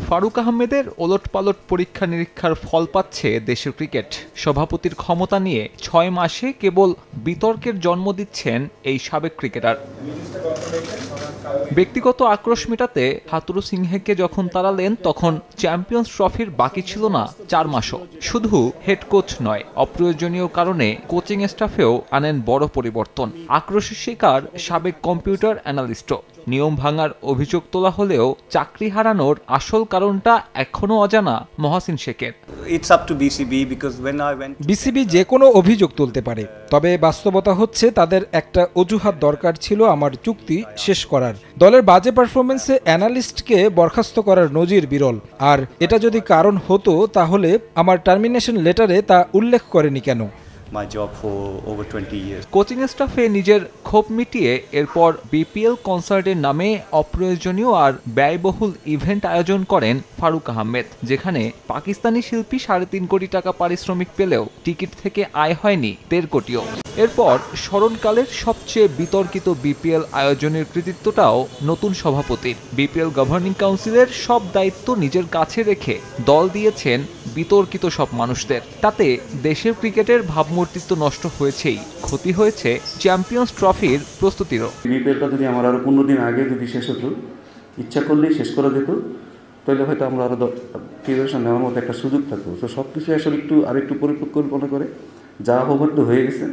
ফারুক আহমেদের ওলটপালট পরীক্ষা নিরীক্ষার ফল পাচ্ছে দেশের ক্রিকেট। সভাপতির ক্ষমতা নিয়ে ৬ মাসে কেবল বিতর্কের জন্ম দিচ্ছেন এই সাবেক ক্রিকেটার। ব্যক্তিগত আক্রোশ মেটাতে হাতুরু সিংহেকে যখন তাড়ালেন তখন চ্যাম্পিয়ন্স ট্রফির বাকি ছিল না ৪ মাসও। শুধু হেড কোচ নয়, অপ্রয়োজনীয় কারণে কোচিং স্টাফেও আনেন বড় পরিবর্তন। আক্রোশের শিকার সাবেক কম্পিউটার অ্যানালিস্টও। নিয়ম ভাঙার অভিযোগ তোলা হলেও চাকরি হারানোর আসল কারণটা এখনো অজানা মহাসিন শেখের। বিসিবি যে কোনো অভিযোগ তুলতে পারে, তবে বাস্তবতা হচ্ছে তাদের একটা অজুহাত দরকার ছিল আমার চুক্তি শেষ করার। দলের বাজে পারফরমেন্সে অ্যানালিস্টকে বরখাস্ত করার নজির বিরল। আর এটা যদি কারণ হতো তাহলে আমার টার্মিনেশন লেটারে তা উল্লেখ করেনি কেন? কোচিং স্টাফে নিজের ক্ষোভ মিটিয়ে এরপর বিপিএল কনসার্টের নামে অপ্রয়োজনীয় আর ব্যয়বহুল ইভেন্ট আয়োজন করেন ফারুক আহমেদ, যেখানে পাকিস্তানি শিল্পী ৩.৫ কোটি টাকা পারিশ্রমিক পেলেও টিকিট থেকে আয় হয়নি ১.৫ কোটিও। এরপর স্মরণকালের সবচেয়ে বিতর্কিত বিপিএল আয়োজনের কৃতিত্বটাও নতুন সভাপতির। বিপিএল গভর্নিং কাউন্সিলের সব দায়িত্ব নিজের কাছে রেখে দল দিয়েছেন বিতর্কিত সব মানুষদের। তাতে দেশের ক্রিকেটের ভাবমূর্তি তো নষ্ট হয়েছেই, ক্ষতি হয়েছে চ্যাম্পিয়ন্স ট্রফির প্রস্তুতিরও। বিপিএলটা যদি আমার আরো ১৫ দিন আগে যদি শেষ হতো, ইচ্ছা করলেই শেষ করা যেত, তাহলে হয়তো আমরা আরো প্রিপারেশন নেওয়ার মতো একটা সুযোগ থাকতো। তো সবকিছু আসলে আরেকটু পরিকল্পনা করে যা হবার তো হয়ে গেছে,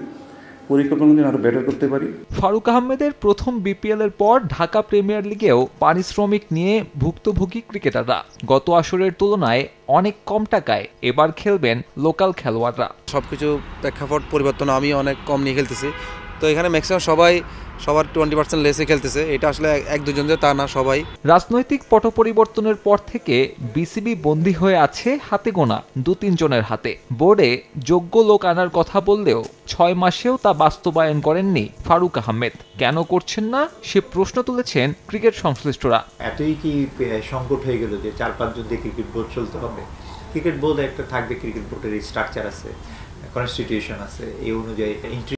পরিকল্পনা দিন আরো বেটার করতে পারি। ফারুক আহমেদের প্রথম বিপিএল এর পর ঢাকা প্রিমিয়ার লিগেও পারিশ্রমিক নিয়ে ভুক্তভোগী ক্রিকেটাররা গত আসরের তুলনায় অনেক কম টাকায় এবার খেলবেন লোকাল খেলোয়াড়রা। সবকিছু প্রেক্ষাপট পরিবর্তন, আমি অনেক কম নিয়ে খেলতেছি, তো এখানে ম্যাক্সিমাম সবার 20% লেসে খেলতেছে। এটা আসলে এক দুজনদের তা না, সবাই। রাজনৈতিক পট পরিবর্তনের পর থেকে বিসিবি বন্দী হয়ে আছে হাতে গোনা ২-৩ জনের হাতে। বোর্ডে যোগ্য লোক আনার কথা বললেও ৬ মাসেও তা বাস্তবায়ন করেননি ফারুক আহমেদ। কেন করছেন না সে প্রশ্ন তুলেছেন ক্রিকেট সংশ্লিষ্টরা। এতই কি সংকট হয়ে গেল যে ৪-৫ জন দিয়ে ক্রিকেট বোর্ড চলতে হবে? ক্রিকেট বোর্ড একটা থাকবে, ক্রিকেট বোর্ডের স্ট্রাকচার আছে, কনস্টিটিউশন আছে, এই অনুযায়ী